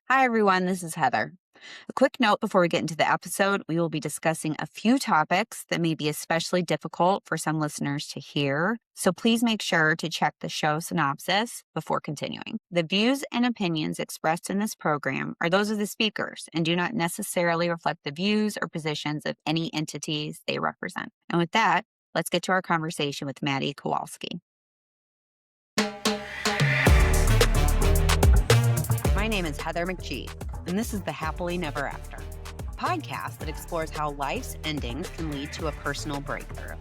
Hi, everyone. This is Heather. A quick note before we get into the episode, we will be discussing a few topics that may be especially difficult for some listeners to hear. So please make sure to check the show synopsis before continuing. The views and opinions expressed in this program are those of the speakers and do not necessarily reflect the views or positions of any entities they represent. And with that, let's get to our conversation with Maddie Kowalski. My name is Heather McGee, and this is the Happily Never After, a podcast that explores how life's endings can lead to a personal breakthrough.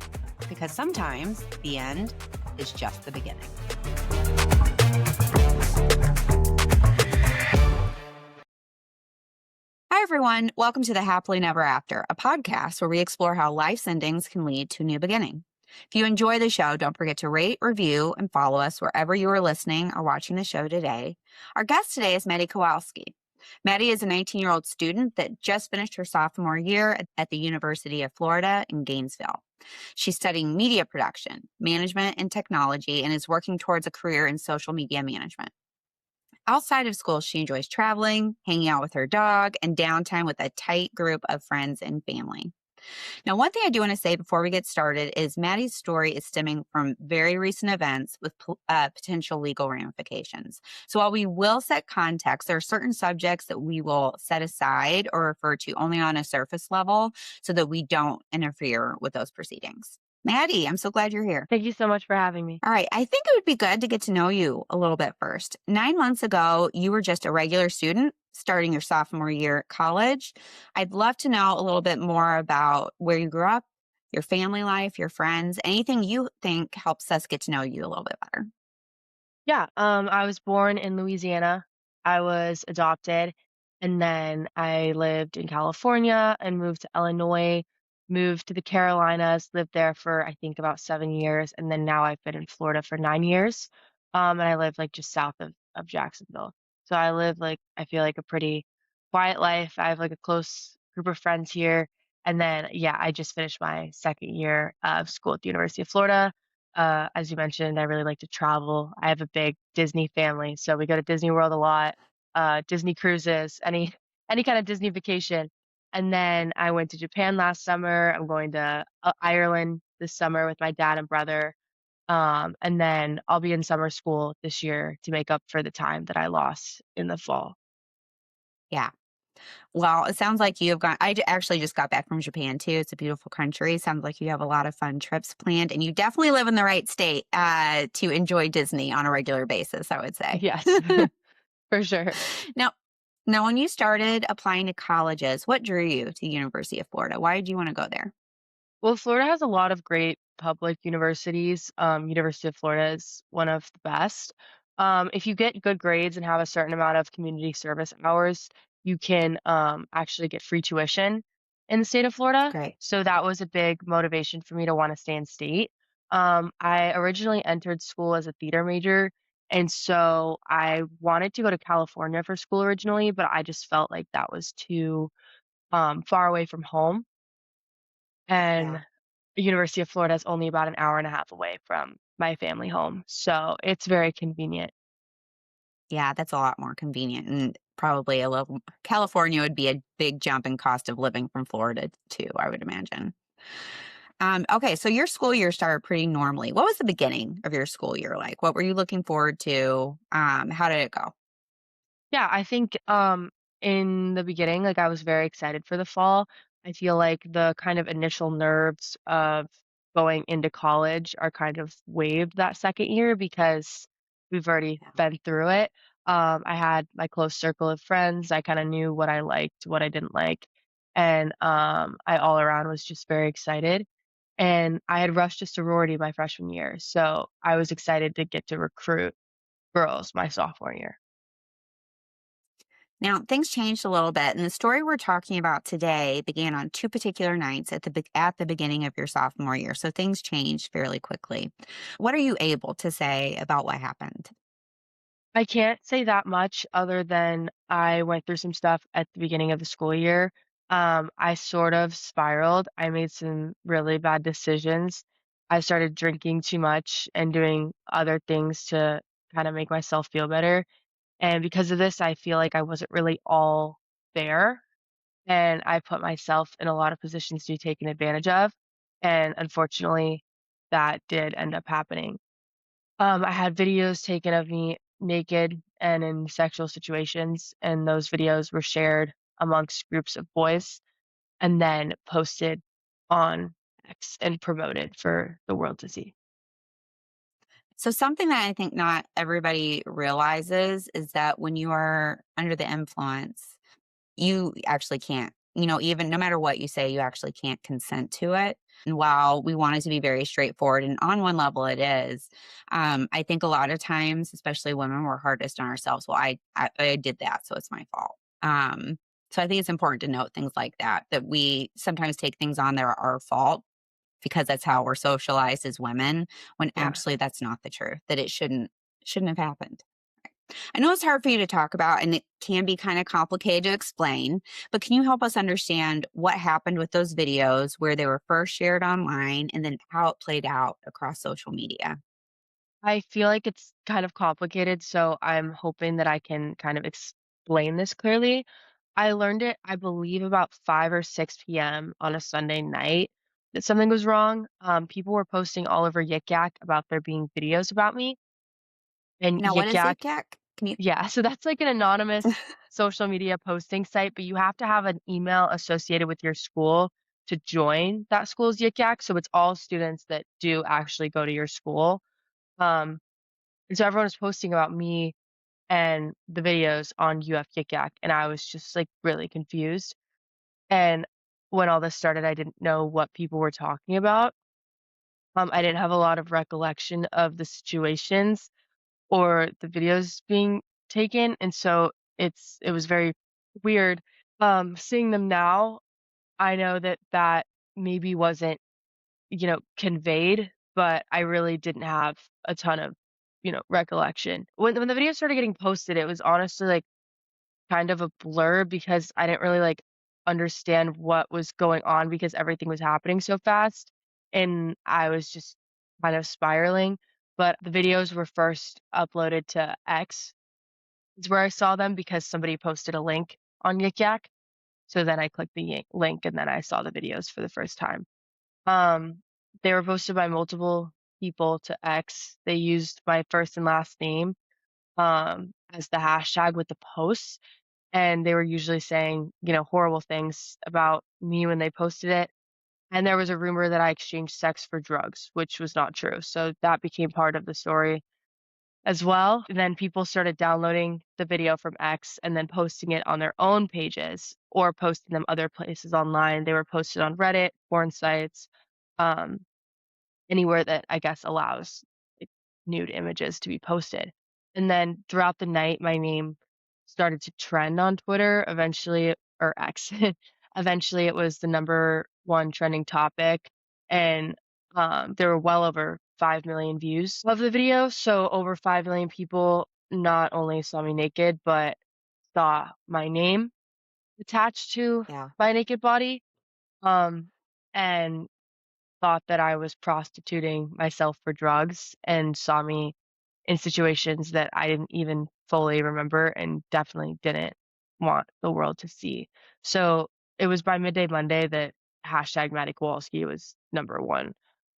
Because sometimes the end is just the beginning. Hi, everyone. Welcome to the Happily Never After, a podcast where we explore how life's endings can lead to a new beginning. If you enjoy the show, don't forget to rate, review, and follow us wherever you are listening or watching the show today. Our guest today is Maddie Kowalski. Maddie is a 19-year-old student that just finished her sophomore year at the University of Florida in Gainesville. She's studying media production, management, and technology, and is working towards a career in social media management. Outside of school, she enjoys traveling, hanging out with her dog, and downtime with a tight group of friends and family. Now, one thing I do want to say before we get started is Maddie's story is stemming from very recent events with potential legal ramifications. So while we will set context, there are certain subjects that we will set aside or refer to only on a surface level so that we don't interfere with those proceedings. Maddie, I'm so glad you're here. Thank you so much for having me. All right. I think it would be good to get to know you a little bit first. 9 months ago, you were just a regular student starting your sophomore year at college. I'd love to know a little bit more about where you grew up, your family life, your friends, anything you think helps us get to know you a little bit better. Yeah, I was born in Louisiana. I was adopted, and then I lived in California and moved to Illinois, moved to the Carolinas, lived there for I think about 7 years, and then now I've been in Florida for 9 years. And I live like just south of Jacksonville. So I live like I feel like a pretty quiet life. I have like a close group of friends here. And then yeah, I just finished my second year of school at the University of Florida. As you mentioned, I really like to travel. I have a big Disney family, so we go to Disney World a lot, Disney cruises, any kind of Disney vacation. And then I went to Japan last summer. I'm going to Ireland this summer with my dad and brother. And then I'll be in summer school this year to make up for the time that I lost in the fall. Yeah. Well, it sounds like you have gone. Actually just got back from Japan too. It's a beautiful country. Sounds like you have a lot of fun trips planned, and you definitely live in the right state to enjoy Disney on a regular basis, I would say. Yes, for sure. Now, now, when you started applying to colleges, what drew you to University of Florida? Why did you want to go there? Well, Florida has a lot of great public universities. University of Florida is one of the best. If you get good grades and have a certain amount of community service hours, you can actually get free tuition in the state of Florida. Great. So that was a big motivation for me to want to stay in state. I originally entered school as a theater major, and so I wanted to go to California for school originally, but I just felt like that was too far away from home. And Yeah. the University of Florida is only about an hour and a half away from my family home, so it's very convenient. Yeah, that's a lot more convenient and probably a little California would be a big jump in cost of living from Florida too, I would imagine. Okay, so your school year started pretty normally. What was the beginning of your school year like? What were you looking forward to? How did it go? Yeah, I think, in the beginning, like, I was very excited for the fall. I feel like the kind of initial nerves of going into college are kind of waived that second year because we've already Yeah. been through it. I had my close circle of friends. I kinda knew what I liked, what I didn't like, and, I all around was just very excited, and I had rushed to sorority my freshman year, so I was excited to get to recruit girls my sophomore year. Now, things changed a little bit, and the story we're talking about today began on two particular nights at the beginning of your sophomore year. So things changed fairly quickly. What are you able to say about what happened? I can't say that much other than I went through some stuff at the beginning of the school year. I sort of spiraled. I made some really bad decisions. I started drinking too much and doing other things to kind of make myself feel better. And because of this, I feel like I wasn't really all there, and I put myself in a lot of positions to be taken advantage of, and unfortunately, that did end up happening. I had videos taken of me naked and in sexual situations, and those videos were shared amongst groups of boys and then posted on X and promoted for the world to see. So, something that I think not everybody realizes is that when you are under the influence, you actually can't, even no matter what you say, you actually can't consent to it. And while we want it to be very straightforward, and on one level it is, I think a lot of times, especially women, we're hardest on ourselves. Well, I did that, so it's my fault. So I think it's important to note things like that, that we sometimes take things on that are our fault because that's how we're socialized as women, when Yeah. actually that's not the truth, that it shouldn't have happened. I know it's hard for you to talk about and it can be kind of complicated to explain, but can you help us understand what happened with those videos, where they were first shared online and then how it played out across social media? I feel like it's kind of complicated, so I'm hoping that I can kind of explain this clearly. I learned it, I believe, about 5 or 6 p.m. on a Sunday night that something was wrong. People were posting all over Yik Yak about there being videos about me, and Now, what Yik is Yak, Yik Yak? Can you? yeah, so that's like an anonymous social media posting site, but you have to have an email associated with your school to join that school's Yik Yak. So it's all students that do actually go to your school. Um, and so everyone was posting about me and the videos on UF Yik Yak, and I was just like really confused. And when all this started, I didn't know what people were talking about. I didn't have a lot of recollection of the situations or the videos being taken, and so it was very weird. Seeing them now, I know that that maybe wasn't, conveyed, but I really didn't have a ton of, recollection. When the videos started getting posted, it was honestly like kind of a blur because I didn't really like understand what was going on because everything was happening so fast and I was just kind of spiraling. But the videos were first uploaded to X, is where I saw them because somebody posted a link on Yik Yak. So then I clicked the link and then I saw the videos for the first time. Um, they were posted by multiple people to X. They used my first and last name as the hashtag with the posts, and they were usually saying, horrible things about me when they posted it. And there was a rumor that I exchanged sex for drugs, which was not true. So that became part of the story as well. And then people started downloading the video from X and then posting it on their own pages or posting them other places online. They were posted on Reddit, porn sites, um, anywhere that I guess allows like, nude images to be posted. And then throughout the night, my name started to trend on Twitter. Eventually, or X, eventually it was the number one trending topic, and there were well over 5 million views of the video. So over 5 million people not only saw me naked, but saw my name attached to Yeah. my naked body. And thought that I was prostituting myself for drugs and saw me in situations that I didn't even fully remember and definitely didn't want the world to see. So it was by midday Monday that hashtag Maddie Kowalski was number one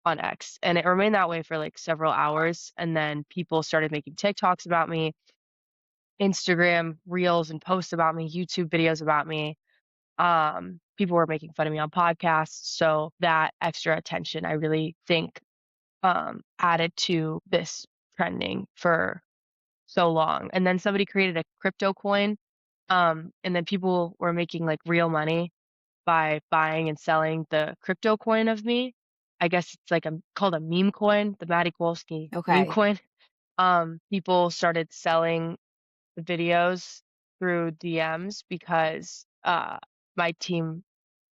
on X. And it remained that way for like several hours. And then people started making TikToks about me, Instagram reels and posts about me, YouTube videos about me. People were making fun of me on podcasts. So that extra attention, I really think, added to this trending for so long. And then somebody created a crypto coin, and then people were making like real money by buying and selling the crypto coin of me. I guess it's like called a meme coin, the Maddie Kowalski meme Okay. coin. People started selling the videos through DMs because my team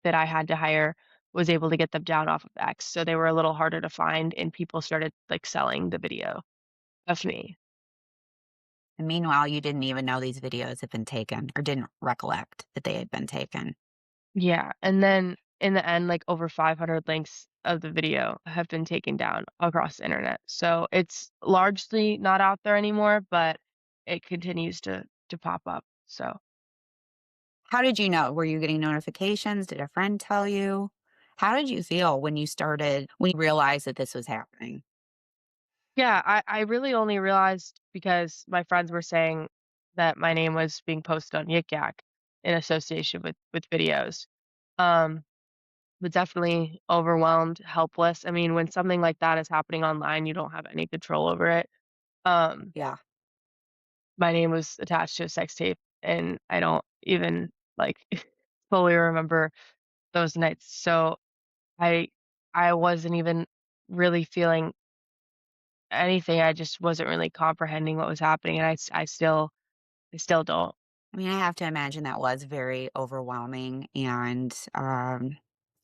that I had to hire was able to get them down off of X. So they were a little harder to find and people started like selling the video of me. And meanwhile, you didn't even know these videos had been taken or didn't recollect that they had been taken. Yeah. And then in the end, like over 500 links of the video have been taken down across the internet. So it's largely not out there anymore, but it continues to pop up. So How did you know? Were you getting notifications? Did a friend tell you? How did you feel when you realized that this was happening? yeah, I really only realized because my friends were saying that my name was being posted on Yik Yak in association with videos. Um, but definitely overwhelmed, helpless. I mean, when something like that is happening online, you don't have any control over it. Um, Yeah. my name was attached to a sex tape, and I don't even like fully remember those nights. So I I wasn't even really feeling anything. I just wasn't really comprehending what was happening, and I still don't. I mean, I have to imagine that was very overwhelming and,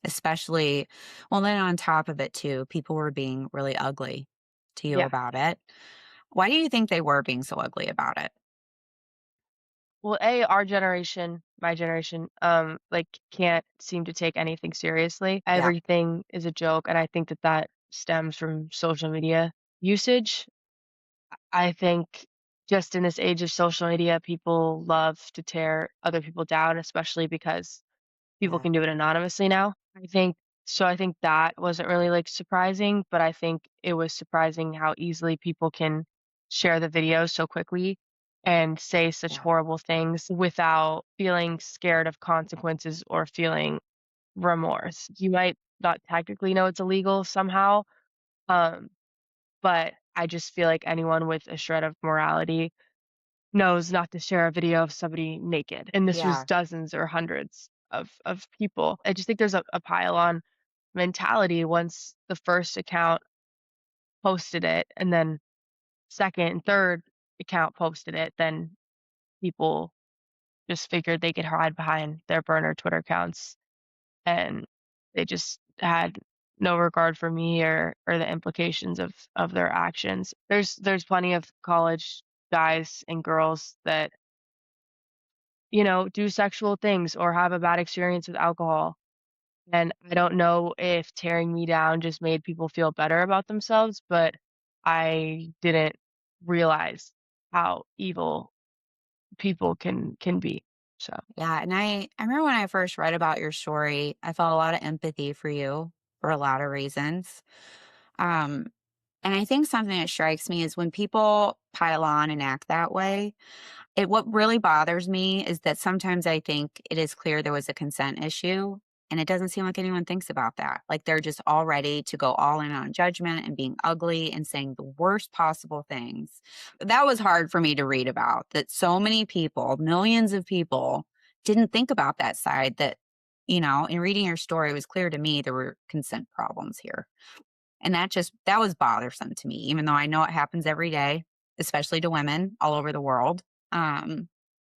especially well, then on top of it too, people were being really ugly to you Yeah. about it. Why do you think they were being so ugly about it? Well, our generation, my generation, like can't seem to take anything seriously. Yeah, Everything is a joke, and I think that that stems from social media usage. I think just in this age of social media, people love to tear other people down, especially because people yeah, can do it anonymously now. I think that wasn't really, like, surprising, but I think it was surprising how easily people can share the video so quickly and say such yeah, horrible things without feeling scared of consequences or feeling remorse. You might not technically know it's illegal somehow, um, but I just feel like anyone with a shred of morality knows not to share a video of somebody naked, and this was yeah, dozens or hundreds of people. I just think there's a pile on mentality once the first account posted it, and then second and third account posted it, then people just figured they could hide behind their burner Twitter accounts, and they just had no regard for me or the implications of their actions. There's plenty of college guys and girls that do sexual things or have a bad experience with alcohol. And I don't know if tearing me down just made people feel better about themselves, but I didn't realize how evil people can be. So, yeah, and I remember when I first read about your story, I felt a lot of empathy for you for a lot of reasons. Um, and I think something that strikes me is when people pile on and act that way, what really bothers me is that sometimes I think it is clear there was a consent issue, and it doesn't seem like anyone thinks about that. Like, they're just all ready to go all in on judgment and being ugly and saying the worst possible things. That was hard for me to read about, that so many people, millions of people, didn't think about that side that, in reading your story, it was clear to me there were consent problems here. And that was bothersome to me, even though I know it happens every day, especially to women all over the world. Um,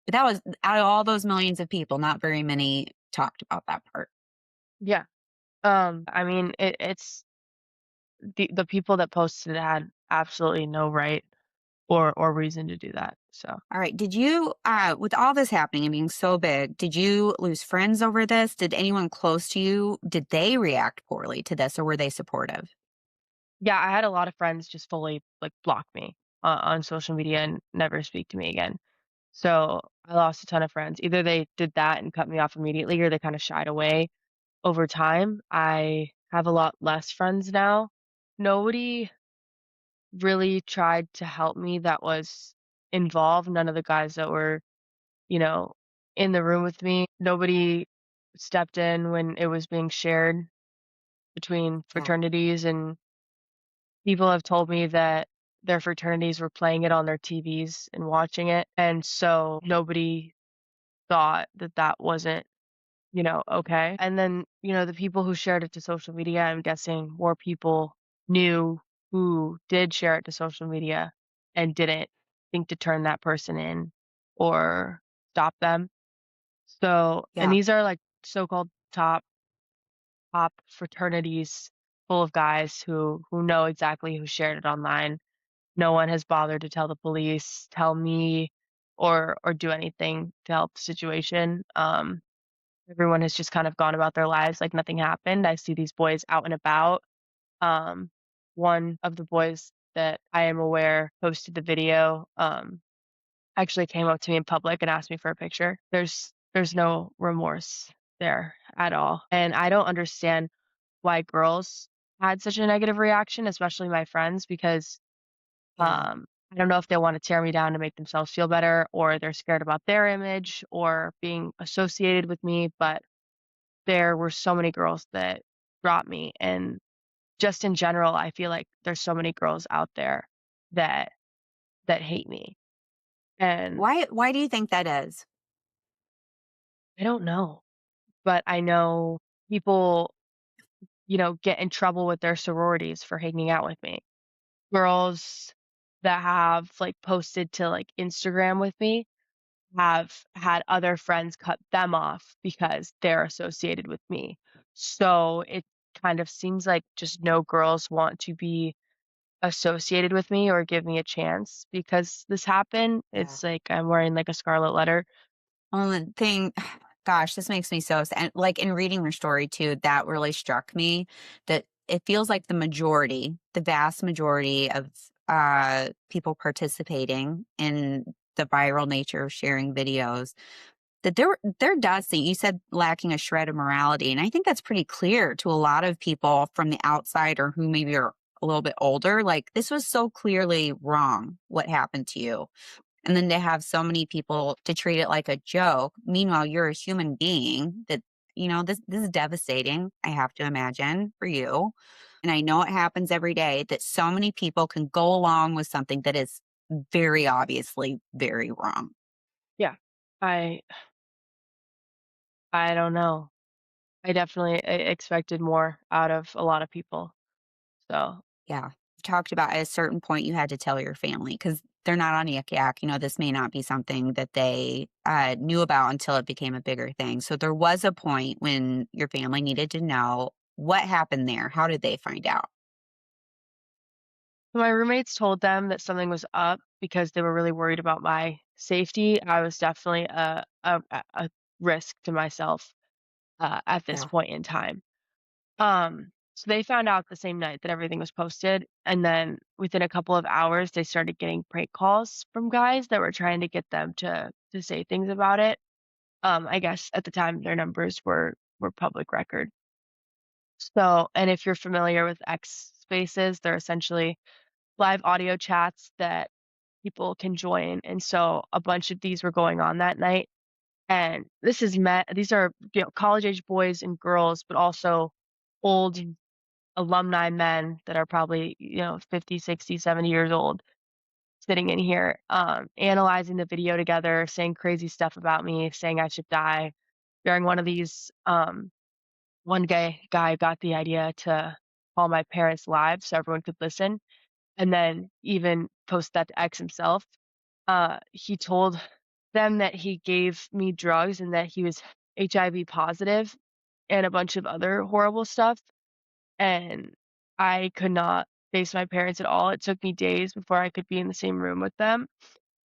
but that was out of all those millions of people, not very many talked about that part. yeah. I mean, it's the people that posted it had absolutely no right or reason to do that. So, All right. Did you, with all this happening and being so big, did you lose friends over this? Did anyone close to you, did they react poorly to this or were they supportive? yeah, I had a lot of friends just fully like block me on social media and never speak to me again. So, I lost a ton of friends. Either they did that and cut me off immediately or they kind of shied away over time. I have a lot less friends now. Nobody really tried to help me that was involved. None of the guys that were, you know, in the room with me, nobody stepped in when it was being shared between Yeah. fraternities, and people have told me that their fraternities were playing it on their TVs and watching it. And so nobody thought that that wasn't okay. And then, the people who shared it to social media, I'm guessing more people knew who did share it to social media and didn't think to turn that person in or stop them. So, and Yeah. these are like so-called top fraternities full of guys who know exactly who shared it online. No one has bothered to tell the police, tell me, or do anything to help the situation. Everyone has just kind of gone about their lives like nothing happened. I see these boys out and about. Um, one of the boys that I am aware posted the video. actually came up to me in public and asked me for a picture. There's no remorse there at all, and I don't understand why girls had such a negative reaction, especially my friends, because, Yeah. I don't know if they wanna tear me down to make themselves feel better, or they're scared about their image or being associated with me, but there were so many girls that dropped me, and just in general, I feel like there's so many girls out there that hate me, and Why do you think that is? I don't know, but I know people, get in trouble with their sororities for hanging out with me. Girls that have, like, posted to, like, Instagram with me have had other friends cut them off because they're associated with me. So it kind of seems like just no girls want to be associated with me or give me a chance because this happened. Yeah. It's like I'm wearing, like, a scarlet letter. Well, the thing gosh, this makes me so sad. Like, in reading your story too, that really struck me that it feels like the vast majority of, people participating in the viral nature of sharing videos, that there does seem you said lacking a shred of morality, and I think that's pretty clear to a lot of people from the outside or who maybe are a little bit older, like, this was so clearly wrong, what happened to you. And then to have so many people to treat it like a joke. Meanwhile, you're a human being that, this is devastating, I have to imagine, for you. And I know it happens every day that so many people can go along with something that is very obviously very wrong. Yeah. I I don't know. I definitely expected more out of a lot of people. So, Yeah. You talked about at a certain point you had to tell your family because they're not on yik yak. This may not be something that they knew about until it became a bigger thing. So there was a point when your family needed to know what happened there. How did they find out? my roommates told them that something was up because they were really worried about my safety. I was definitely a risk to myself at this Yeah. point in time. So they found out the same night that everything was posted, and then within a couple of hours, they started getting prank calls from guys that were trying to get them to say things about it. I guess at the time their numbers were public record. So, and if you're familiar with X Spaces, they're essentially live audio chats that people can join. And so a bunch of these were going on that night. And these are, college age boys and girls, but also old alumni men that are probably, 50, 60, 70 years old sitting in here, analyzing the video together, saying crazy stuff about me, saying I should die. During one of these, one guy got the idea to call my parents live so everyone could listen and then even post that to X himself. He told them that he gave me drugs and that he was HIV positive and a bunch of other horrible stuff, and I could not face my parents at all. It took me days before I could be in the same room with them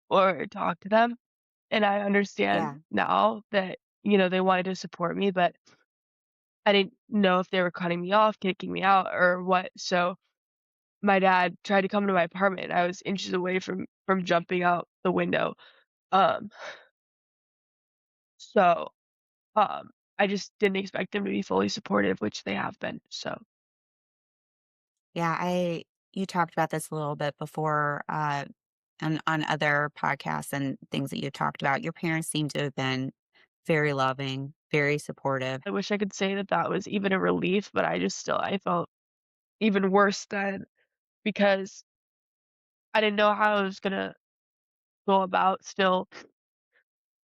or talk to them, and I understand Yeah. now that, they wanted to support me, but I didn't know if they were cutting me off, kicking me out, or what, so my dad tried to come to my apartment. I was inches away from jumping out the window. Um, so, I just didn't expect them to be fully supportive, which they have been, so Yeah. You talked about this a little bit before on other podcasts and things that you talked about. Your parents seem to have been very loving, very supportive. I wish I could say that that was even a relief, but I felt even worse then because I didn't know how I was gonna go about still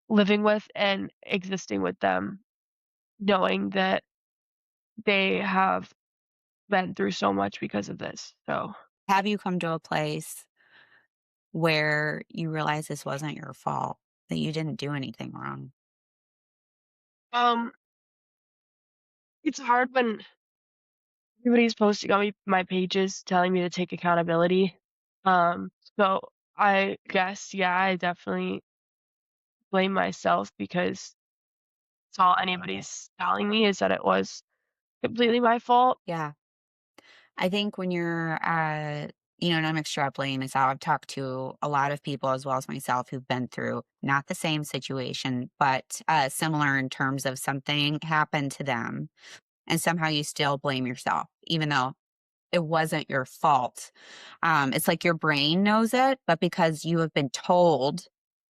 living with and existing with them, knowing that they have been through so much because of this, so, Have you come to a place where you realize this wasn't your fault, that you didn't do anything wrong? um, it's hard when everybody's posting on my pages telling me to take accountability. So I guess, yeah, I definitely blame myself because it's all anybody's telling me is that it was completely my fault. Yeah. I think when you're And I'm extrapolating this out. I've talked to a lot of people as well as myself who've been through not the same situation, but similar in terms of something happened to them and somehow you still blame yourself, even though it wasn't your fault. It's like your brain knows it, but because you have been told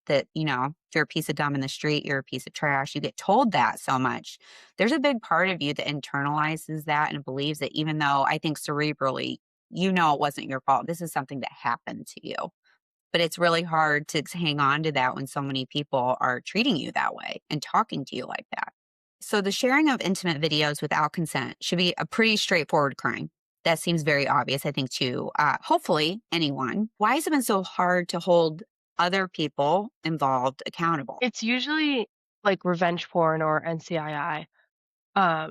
that, if you're a piece of gum in the street, you're a piece of trash, you get told that so much. There's a big part of you that internalizes that and believes that even though I think cerebrally, it wasn't your fault. This is something that happened to you. But it's really hard to hang on to that when so many people are treating you that way and talking to you like that. So the sharing of intimate videos without consent should be a pretty straightforward crime. That seems very obvious, I think, to hopefully anyone. Why has it been so hard to hold other people involved accountable? It's usually like revenge porn or NCII.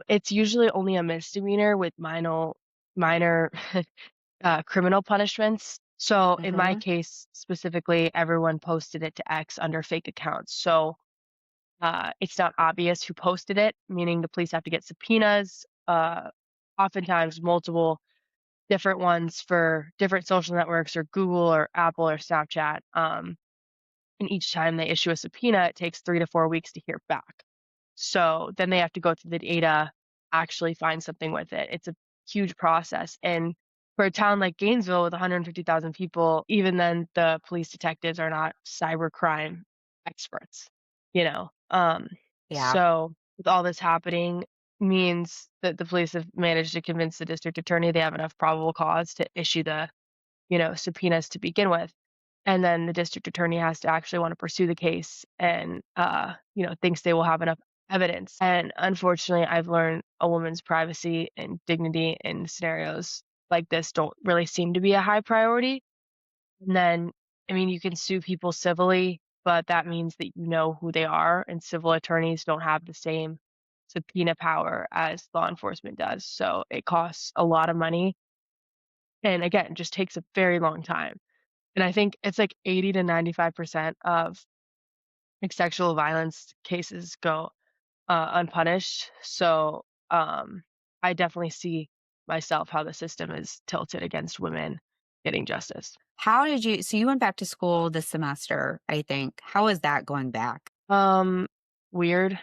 It's usually only a misdemeanor with minor criminal punishments. So in my Hmm. case specifically, everyone posted it to X under fake accounts. So it's not obvious who posted it, meaning the police have to get subpoenas, oftentimes multiple different ones for different social networks or Google or Apple or Snapchat. And each time they issue a subpoena, it takes 3 to 4 weeks to hear back. So then they have to go through the data, actually find something with it. It's a huge process. And for a town like Gainesville with 150,000 people, even then the police detectives are not cybercrime experts, you know? Yeah. So with all this happening means that the police have managed to convince the district attorney they have enough probable cause to issue the, subpoenas to begin with. And then the district attorney has to actually want to pursue the case and, thinks they will have enough evidence. And unfortunately, I've learned a woman's privacy and dignity in scenarios like this don't really seem to be a high priority. And then, I mean, you can sue people civilly, but that means that you know who they are, and civil attorneys don't have the same subpoena power as law enforcement does. So it costs a lot of money. And again, just takes a very long time. And I think it's like 80 to 95% of like sexual violence cases go unpunished. So I definitely see myself how the system is tilted against women getting justice. So you went back to school this semester, I think. How is that going back? Um, Weird.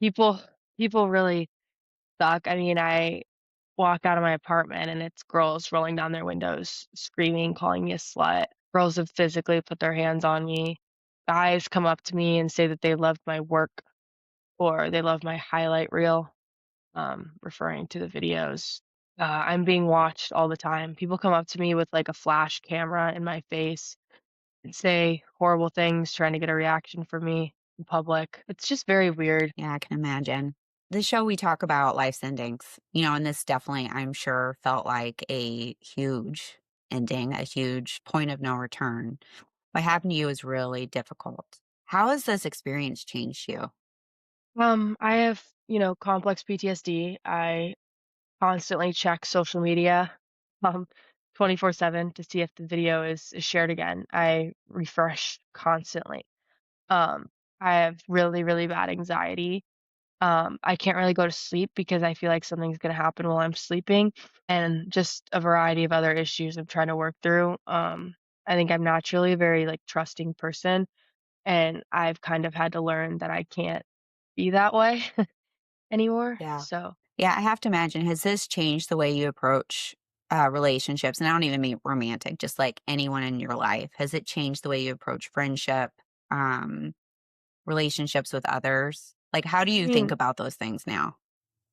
people people really suck. I mean, I walk out of my apartment and it's girls rolling down their windows, screaming, calling me a slut. Girls have physically put their hands on me. Guys come up to me and say that they loved my work or they love my highlight reel, referring to the videos. I'm being watched all the time. People come up to me with like a flash camera in my face and say horrible things, trying to get a reaction from me in public. It's just very weird. Yeah, I can imagine. The show we talk about life's endings, and this definitely, I'm sure, felt like a huge ending, a huge point of no return. What happened to you is really difficult. How has this experience changed you? I have, complex PTSD. I constantly check social media, um, 24/7 to see if the video is shared again. I refresh constantly. Um, I have really, really bad anxiety. I can't really go to sleep because I feel like something's gonna happen while I'm sleeping, and just a variety of other issues I'm trying to work through. I think I'm naturally a very, like, trusting person, and I've kind of had to learn that I can't be that way anymore, Yeah. so Yeah, I have to imagine, has this changed the way you approach relationships? And I don't even mean romantic, just like anyone in your life. Has it changed the way you approach friendship, um, relationships with others? Like, how do I you think mean, about those things now?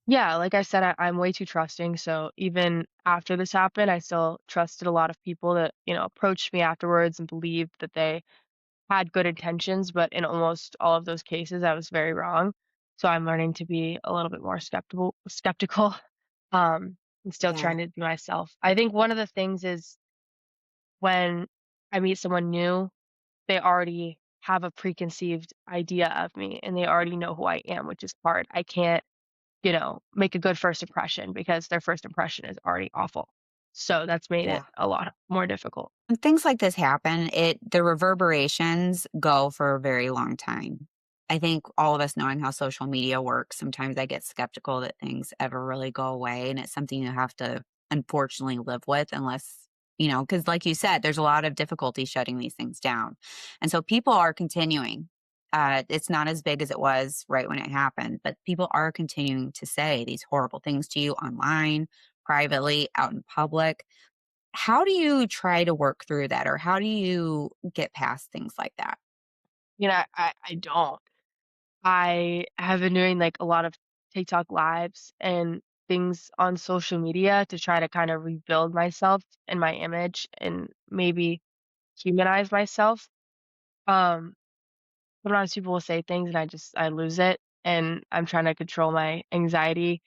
yeah, like I said, I'm way too trusting, so even after this happened, I still trusted a lot of people that, approached me afterwards and believed that they had good intentions, but in almost all of those cases, I was very wrong. So I'm learning to be a little bit more skeptical, and still Yeah. trying to be myself. I think one of the things is when I meet someone new, they already have a preconceived idea of me and they already know who I am, which is hard. I can't, make a good first impression because their first impression is already awful. So that's made it Yeah. a lot more difficult. When things like this happen, the reverberations go for a very long time. I think all of us knowing how social media works, sometimes I get skeptical that things ever really go away, and it's something you have to unfortunately live with unless because like you said, there's a lot of difficulty shutting these things down. And so people are continuing. It's not as big as it was right when it happened, but people are continuing to say these horrible things to you online, privately, out in public. How do you try to work through that, or how do you get past things like that? I don't. I have been doing, like, a lot of TikTok lives and things on social media to try to kind of rebuild myself and my image and maybe humanize myself. Um, Sometimes people will say things and I lose it, and I'm trying to control my anxiety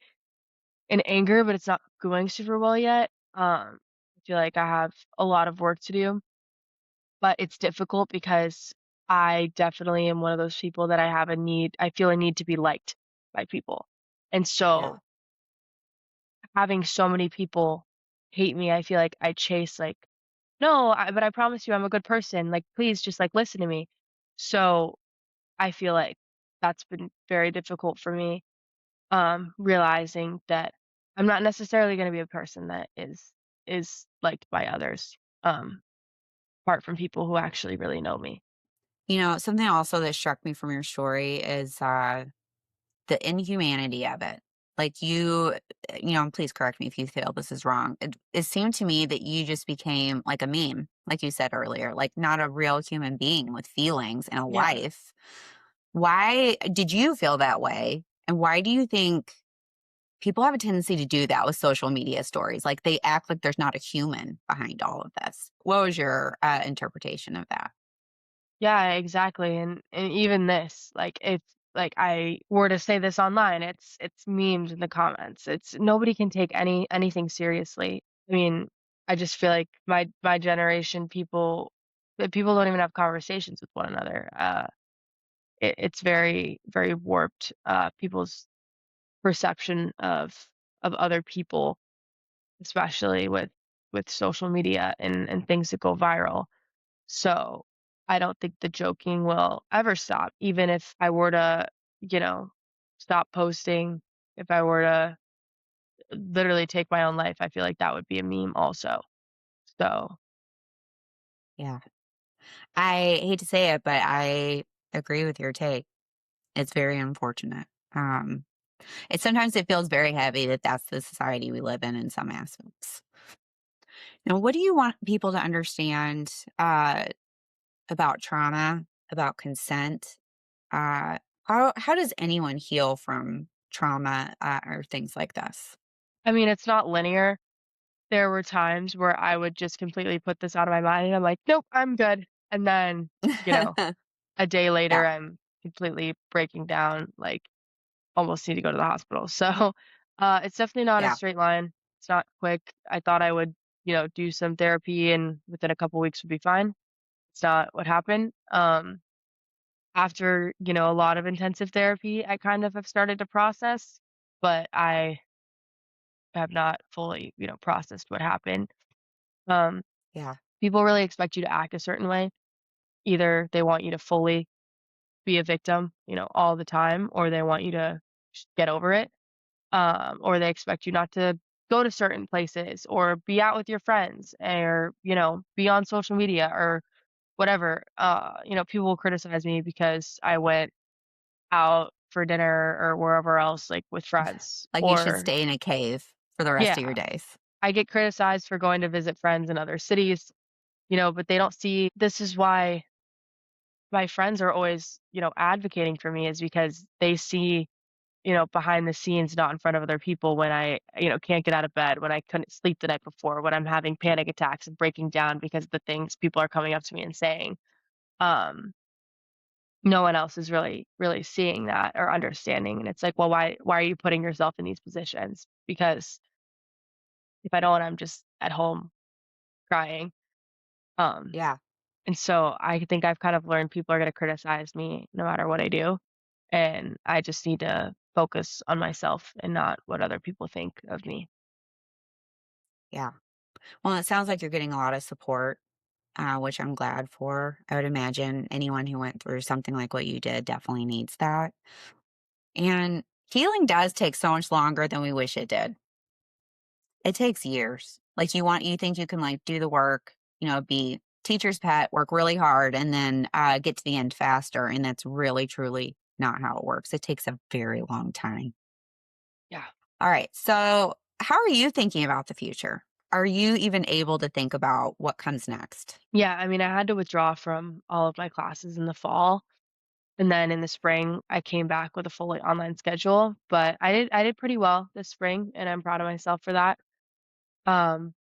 and anger, but it's not going super well yet. I feel like I have a lot of work to do, but it's difficult because I definitely am one of those people that I feel a need to be liked by people. And Yeah. so having so many people hate me, I feel like I chase like, no, but I promise you I'm a good person. Like, please just like listen to me. So I feel like that's been very difficult for me, realizing that I'm not necessarily going to be a person that is liked by others, apart from people who actually really know me. Something also that struck me from your story is the inhumanity of it. Like and please correct me if you feel this is wrong. It seemed to me that you just became like a meme, like you said earlier, like not a real human being with feelings and a Yeah. life. Why did you feel that way? And why do you think people have a tendency to do that with social media stories? Like they act like there's not a human behind all of this. What was your interpretation of that? Yeah, exactly, and even this, like, if, like, I were to say this online, it's memed in the comments. It's nobody can take anything seriously. I mean, I just feel like my generation, people don't even have conversations with one another. It's very, very warped, people's perception of other people, especially with social media and things that go viral. So, I don't think the joking will ever stop, even if I were to, you know, stop posting, if I were to literally take my own life, I feel like that would be a meme also. So, Yeah. I hate to say it, but I agree with your take. It's very unfortunate. Um, sometimes it feels very heavy that that's the society we live in some aspects. Now, what do you want people to understand about trauma, about consent? How does anyone heal from trauma or things like this? I mean, it's not linear. There were times where I would just completely put this out of my mind and I'm like, "Nope, I'm good." And then, you know, a day later, Yeah, I'm completely breaking down, like, almost need to go to the hospital. So, it's definitely not a yeah, straight line. It's not quick. I thought I would, do some therapy and within a couple weeks would be fine. It's not what happened. After, a lot of intensive therapy, I kind of have started to process, but I have not fully, processed what happened. Um, yeah, People really expect you to act a certain way. Either they want you to fully be a victim, all the time, or they want you to just get over it. Or they expect you not to go to certain places or be out with your friends or, be on social media or whatever. People will criticize me because I went out for dinner or wherever else, like with friends. like you should Or, stay in a cave for the rest of your yeah, days. I get criticized for going to visit friends in other cities, but they don't see this is why my friends are always, advocating for me is because they see behind the scenes, not in front of other people when I, can't get out of bed, when I couldn't sleep the night before, when I'm having panic attacks and breaking down because of the things people are coming up to me and saying. Um, no one else is really, really seeing that or understanding. And it's like, well, why are you putting yourself in these positions? Because if I don't, I'm just at home crying. Um, Yeah, and so I think I've kind of learned people are going to criticize me no matter what I do. And I just need to focus on myself and not what other people think of me. yeah. Well, it sounds like you're getting a lot of support, which I'm glad for. I would imagine anyone who went through something like what you did definitely needs that. And healing does take so much longer than we wish it did. It takes years. Like you think you can like do the work, be teacher's pet, work really hard, and then get to the end faster. And that's really, truly not how it works. It takes a very long time. Yeah. All right. So, how are you thinking about the future? Are you even able to think about what comes next? Yeah, I mean, I had to withdraw from all of my classes in the fall, and then in the spring, I came back with a fully online schedule, but I did pretty well this spring, and I'm proud of myself for that. Um,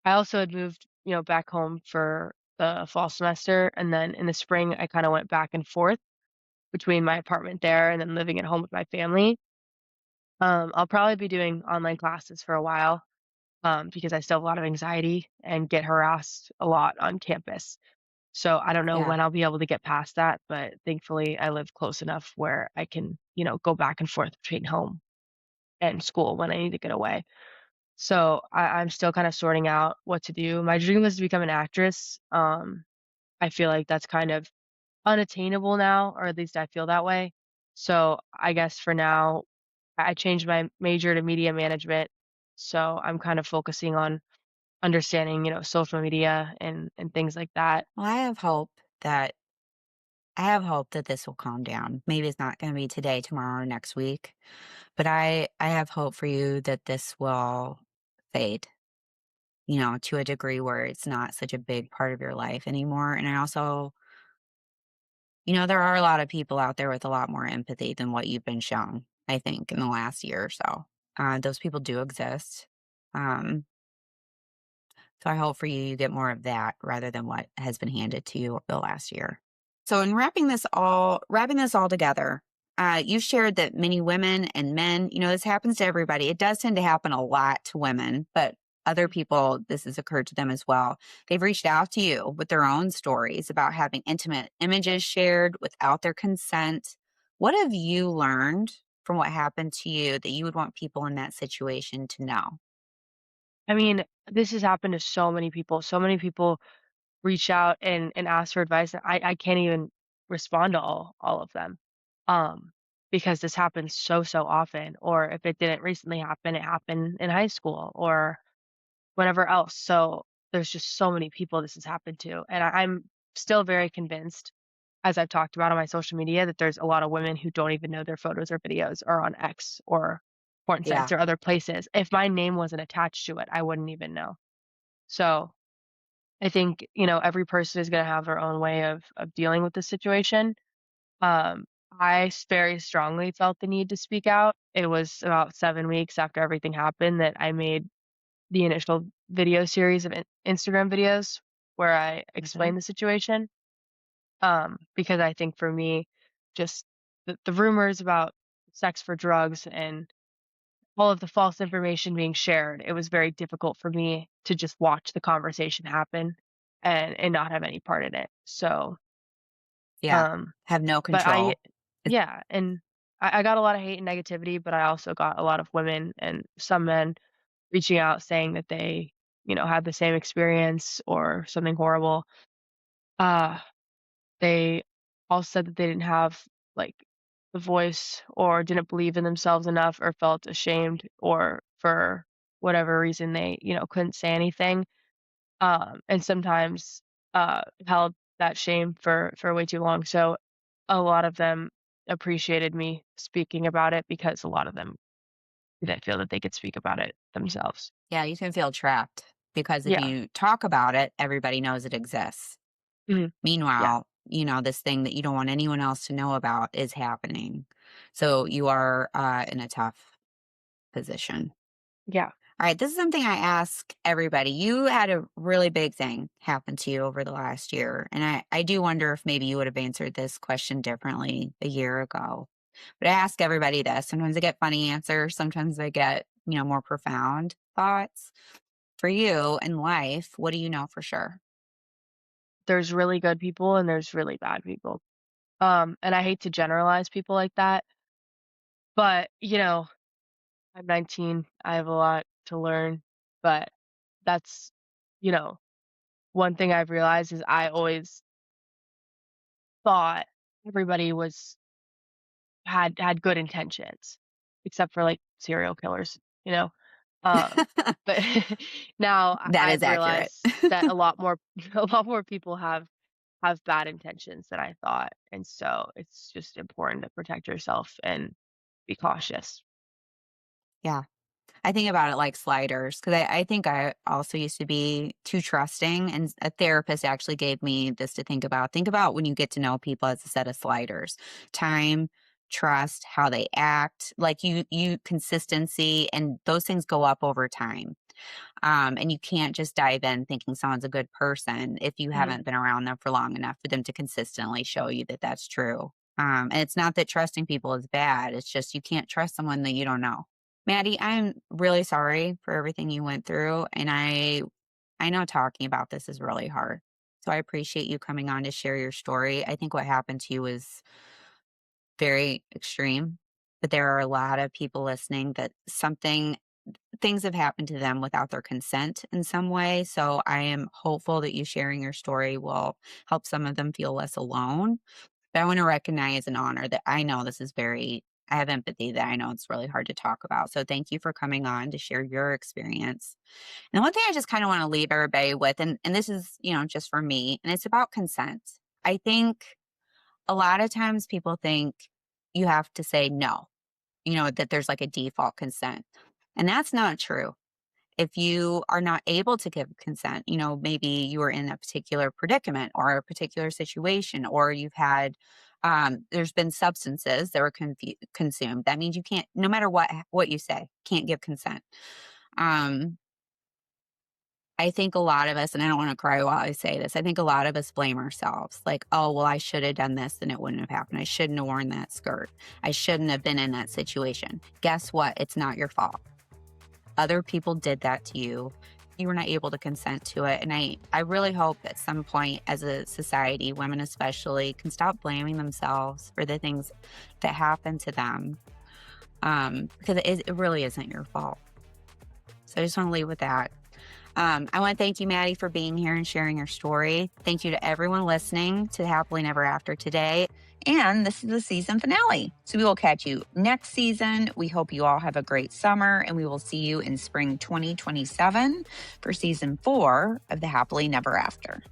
I also had moved, back home for the fall semester, and then in the spring, I kinda went back and forth between my apartment there and then living at home with my family. I'll probably be doing online classes for a while, because I still have a lot of anxiety and get harassed a lot on campus. So I don't know Yeah. when I'll be able to get past that, but thankfully I live close enough where I can, go back and forth between home and school when I need to get away. So I'm still kind of sorting out what to do. My dream was to become an actress. I feel like that's kind of unattainable now, or at least I feel that way. So I guess for now, I changed my major to media management. So I'm kind of focusing on understanding, social media and things like that. Well, that I have hope that this will calm down. Maybe it's not going to be today, tomorrow, or next week, but I have hope for you that this will fade, to a degree where it's not such a big part of your life anymore. And I also, there are a lot of people out there with a lot more empathy than what you've been shown, I think, in the last year or so. Those people do exist. Um, So I hope for you, you get more of that rather than what has been handed to you the last year. So in wrapping this all together, you shared that many women and men, this happens to everybody. It does tend to happen a lot to women, but other people, this has occurred to them as well. They've reached out to you with their own stories about having intimate images shared without their consent. What have you learned from what happened to you that you would want people in that situation to know? I mean, this has happened to so many people. So many people reach out and ask for advice. I can't even respond to all of them. Because this happens so often. Or if it didn't recently happen, it happened in high school or whatever else. So there's just so many people this has happened to. And I'm still very convinced, as I've talked about on my social media, that there's a lot of women who don't even know their photos or videos are on X or Porn Yeah. Sites or other places. If my name wasn't attached to it, I wouldn't even know. So I think, every person is gonna have their own way of dealing with the situation. Um, very strongly felt the need to speak out. It was about 7 weeks after everything happened that I made the initial video series of Instagram videos where I Okay. explained the situation. Because I think for me, just the rumors about sex for drugs and all of the false information being shared, it was very difficult for me to just watch the conversation happen and not have any part in it. So, Yeah. um, Have no but I control. It's yeah, and I got a lot of hate and negativity, but I also got a lot of women and some men reaching out saying that they, had the same experience or something horrible. Uh, they all said that they didn't have, like, the voice or didn't believe in themselves enough or felt ashamed or for whatever reason they, couldn't say anything, and sometimes, held that shame for way too long, so a lot of them appreciated me speaking about it because a lot of them didn't feel that they could speak about it themselves. Yeah, you can feel trapped because if Yeah. you talk about it, everybody knows it exists. Mhm. Yeah. Meanwhile, this thing that you don't want anyone else to know about is happening. So you are in a tough position. Yeah. All right, this is something I ask everybody. You had a really big thing happen to you over the last year. And I do wonder if maybe you would have answered this question differently a year ago. But I ask everybody this. Sometimes I get funny answers, sometimes I get, more profound thoughts. For you in life, what do you know for sure? There's really good people and there's really bad people. And I hate to generalize people like that, but, I'm 19, I have a lot to learn, but that's, you know, one thing I've realized is I always thought everybody had good intentions, except for, like, serial killers, you know? But now That is I've accurate. realized that a lot more a lot more people have bad intentions than I thought, and so it's just important to protect yourself and be cautious. Yeah. I think about it like sliders because I think I also used to be too trusting. And a therapist actually gave me this to think about. Think about when you get to know people as a set of sliders: time, trust, how they act, like consistency, and those things go up over time. And you can't just dive in thinking someone's a good person if you Mhm. haven't been around them for long enough for them to consistently show you that that's true. And it's not that trusting people is bad. It's just you can't trust someone that you don't know. Maddie, I'm really sorry for everything you went through, and I know talking about this is really hard. So I appreciate you coming on to share your story. I think what happened to you was very extreme, but there are a lot of people listening that things have happened to them without their consent in some way. So I am hopeful that you sharing your story will help some of them feel less alone. But I want to recognize and honor that I know this is I have empathy that I know it's really hard to talk about. So thank you for coming on to share your experience. And one thing I just kind of want to leave everybody with, and this is, just for me, and it's about consent. I think a lot of times people think you have to say no, that there's like a default consent. And that's not true. If you are not able to give consent, maybe you are in a particular predicament or a particular situation, or there's been substances that were consumed. That means you can't, no matter what you say, can't give consent. Um, I think a lot of us, and I don't want to cry while I say this, I think a lot of us blame ourselves. Like, oh, well, I should have done this and it wouldn't have happened. I shouldn't have worn that skirt. I shouldn't have been in that situation. Guess what? It's not your fault. Other people did that to you. You were not able to consent to it. And I really hope at some point as a society, women especially, can stop blaming themselves for the things that happen to them, because it really isn't your fault. So I just want to leave with that. I want to thank you, Maddie, for being here and sharing your story. Thank you to everyone listening to Happily Never After today. And this is the season finale. So we will catch you next season. We hope you all have a great summer, and we will see you in spring 2027 for season 4 of the Happily Never After.